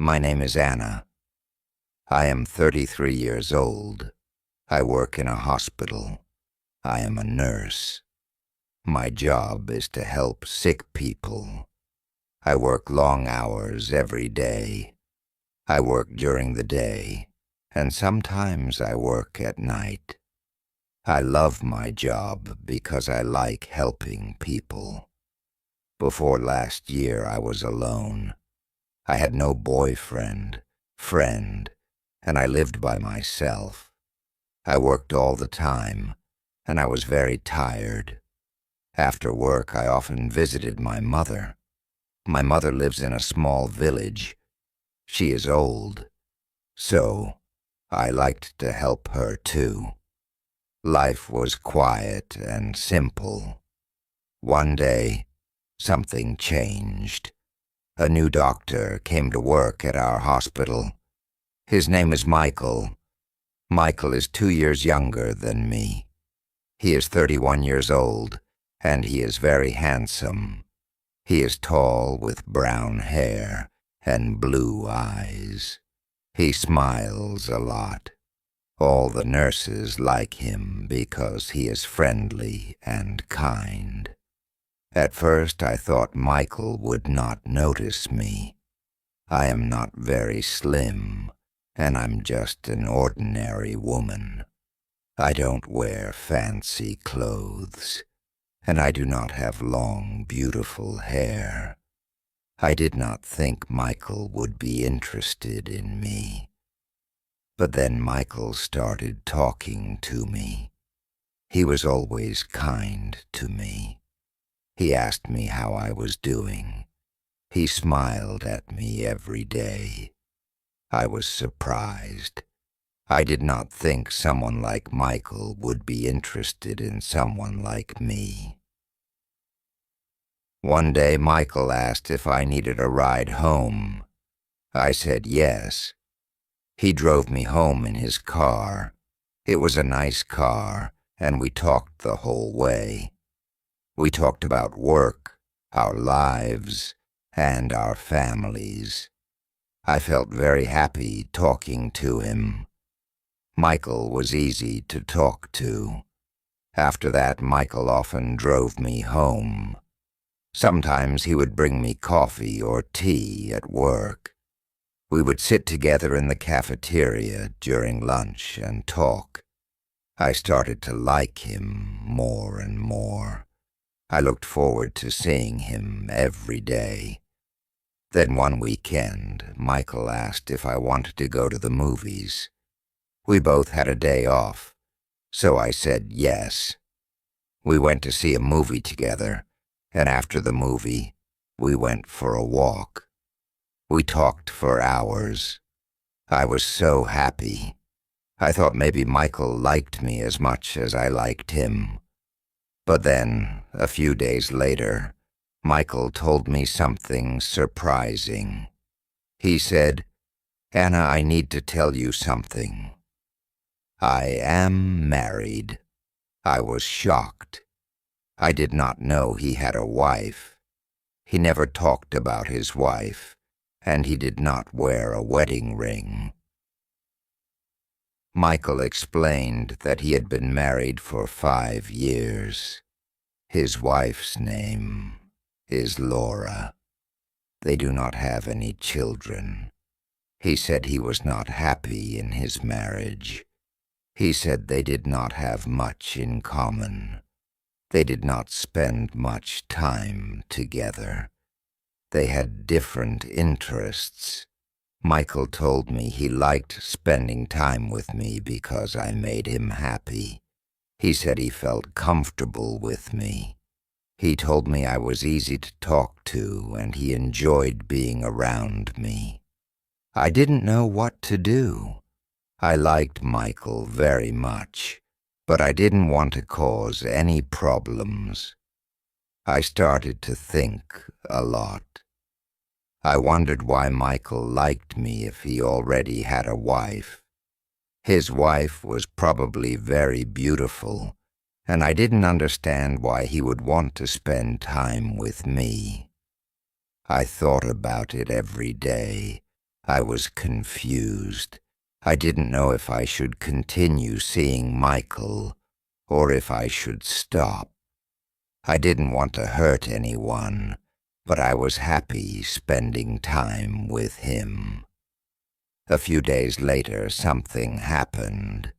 My name is Anna. I am 33 years old. I work in a hospital. I am a nurse. My job is to help sick people. I work long hours every day. I work during the day, and sometimes I work at night. I love my job because I like helping people. Before last year, I was alone. I had no boyfriend, friend, and I lived by myself. I worked all the time, and I was very tired. After work, I often visited my mother. My mother lives in a small village. She is old, so I liked to help her too. Life was quiet and simple. One day, something changed. A new doctor came to work at our hospital. His name is Michael. Michael is 2 years younger than me. He is 31 years old, and he is very handsome. He is tall with brown hair and blue eyes. He smiles a lot. All the nurses like him because he is friendly and kind. At first I thought Michael would not notice me. I am not very slim, and I'm just an ordinary woman. I don't wear fancy clothes, and I do not have long, beautiful hair. I did not think Michael would be interested in me. But then Michael started talking to me. He was always kind to me. He asked me how I was doing. He smiled at me every day. I was surprised. I did not think someone like Michael would be interested in someone like me. One day Michael asked if I needed a ride home. I said yes. He drove me home in his car. It was a nice car, and we talked the whole way. We talked about work, our lives, and our families. I felt very happy talking to him. Michael was easy to talk to. After that, Michael often drove me home. Sometimes he would bring me coffee or tea at work. We would sit together in the cafeteria during lunch and talk. I started to like him more and more. I looked forward to seeing him every day. Then one weekend, Michael asked if I wanted to go to the movies. We both had a day off, so I said yes. We went to see a movie together, and after the movie, we went for a walk. We talked for hours. I was so happy. I thought maybe Michael liked me as much as I liked him. But then, a few days later, Michael told me something surprising. He said, "Anna, I need to tell you something. I am married." I was shocked. I did not know he had a wife. He never talked about his wife, and he did not wear a wedding ring. Michael explained that he had been married for 5 years. His wife's name is Laura. They do not have any children. He said he was not happy in his marriage. He said they did not have much in common. They did not spend much time together. They had different interests. Michael told me he liked spending time with me because I made him happy. He said he felt comfortable with me. He told me I was easy to talk to and he enjoyed being around me. I didn't know what to do. I liked Michael very much, but I didn't want to cause any problems. I started to think a lot. I wondered why Michael liked me if he already had a wife. His wife was probably very beautiful, and I didn't understand why he would want to spend time with me. I thought about it every day, I was confused. I didn't know if I should continue seeing Michael or if I should stop. I didn't want to hurt anyone, but I was happy spending time with him. A few days later, something happened.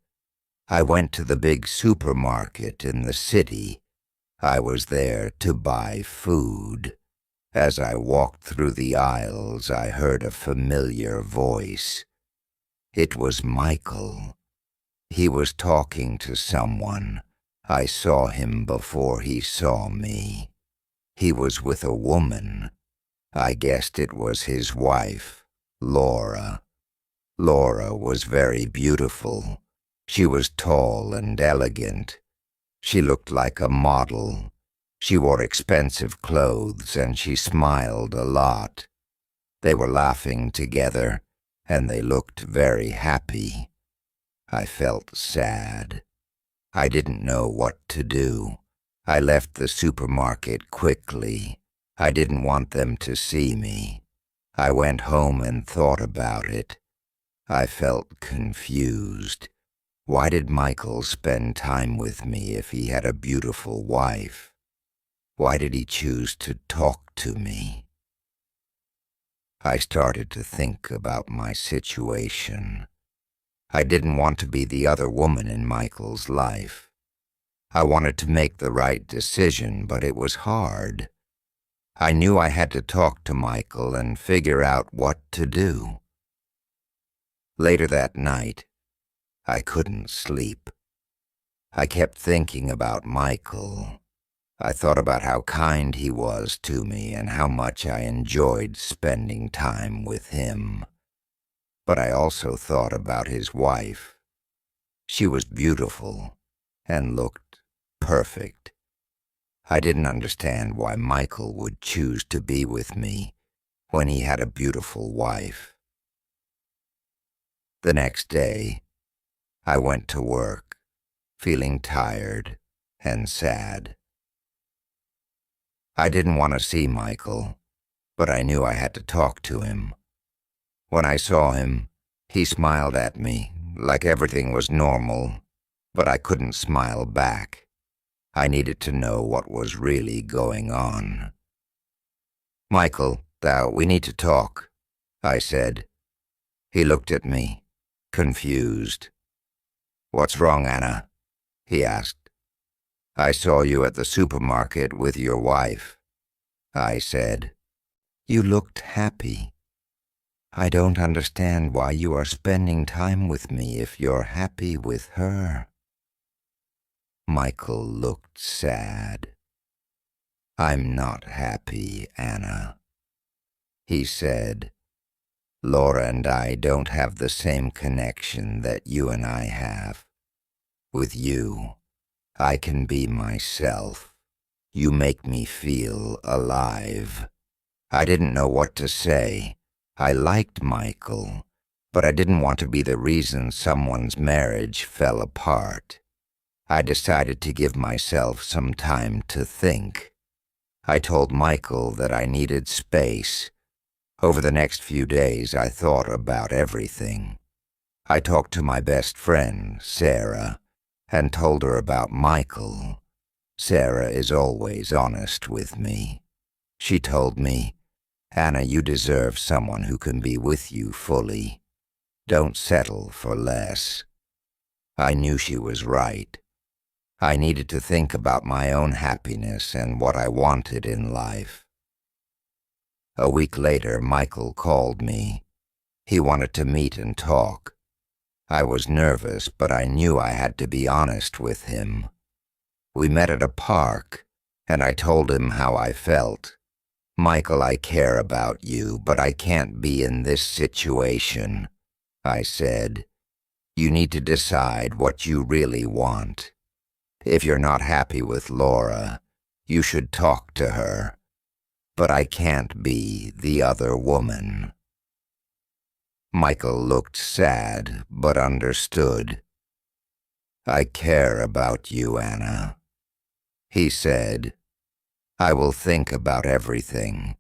I went to the big supermarket in the city. I was there to buy food. As I walked through the aisles, I heard a familiar voice. It was Michael. He was talking to someone. I saw him before he saw me. He was with a woman. I guessed it was his wife, Laura. Laura was very beautiful. She was tall and elegant. She looked like a model. She wore expensive clothes and she smiled a lot. They were laughing together and they looked very happy. I felt sad. I didn't know what to do. I left the supermarket quickly. I didn't want them to see me. I went home and thought about it. I felt confused. Why did Michael spend time with me if he had a beautiful wife? Why did he choose to talk to me? I started to think about my situation. I didn't want to be the other woman in Michael's life. I wanted to make the right decision, but it was hard. I knew I had to talk to Michael and figure out what to do. Later that night, I couldn't sleep. I kept thinking about Michael. I thought about how kind he was to me and how much I enjoyed spending time with him. But I also thought about his wife. She was beautiful and looked perfect. I didn't understand why Michael would choose to be with me when he had a beautiful wife. The next day, I went to work, feeling tired and sad. I didn't want to see Michael, but I knew I had to talk to him. When I saw him, he smiled at me like everything was normal, but I couldn't smile back. I needed to know what was really going on. "Michael, we need to talk," I said. He looked at me, confused. "What's wrong, Anna?" he asked. "I saw you at the supermarket with your wife," I said. "You looked happy. I don't understand why you are spending time with me if you're happy with her." Michael looked sad. "I'm not happy, Anna," he said. "Laura and I don't have the same connection that you and I have. With you, I can be myself. You make me feel alive." I didn't know what to say. I liked Michael, but I didn't want to be the reason someone's marriage fell apart. I decided to give myself some time to think. I told Michael that I needed space. Over the next few days, I thought about everything. I talked to my best friend, Sarah, and told her about Michael. Sarah is always honest with me. She told me, "Anna, you deserve someone who can be with you fully. Don't settle for less." I knew she was right. I needed to think about my own happiness and what I wanted in life. A week later, Michael called me. He wanted to meet and talk. I was nervous, but I knew I had to be honest with him. We met at a park, and I told him how I felt. "Michael, I care about you, but I can't be in this situation," I said. "You need to decide what you really want. If you're not happy with Laura, you should talk to her. But I can't be the other woman." Michael looked sad, but understood. "I care about you, Anna," he said. "I will think about everything.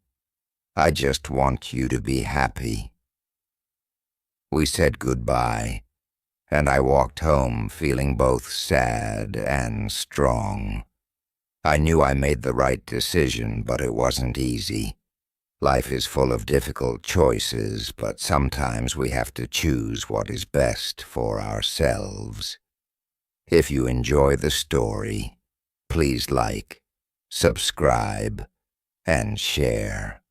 I just want you to be happy." We said goodbye, and I walked home feeling both sad and strong. I knew I made the right decision, but it wasn't easy. Life is full of difficult choices, but sometimes we have to choose what is best for ourselves. If you enjoy the story, please like, subscribe, and share.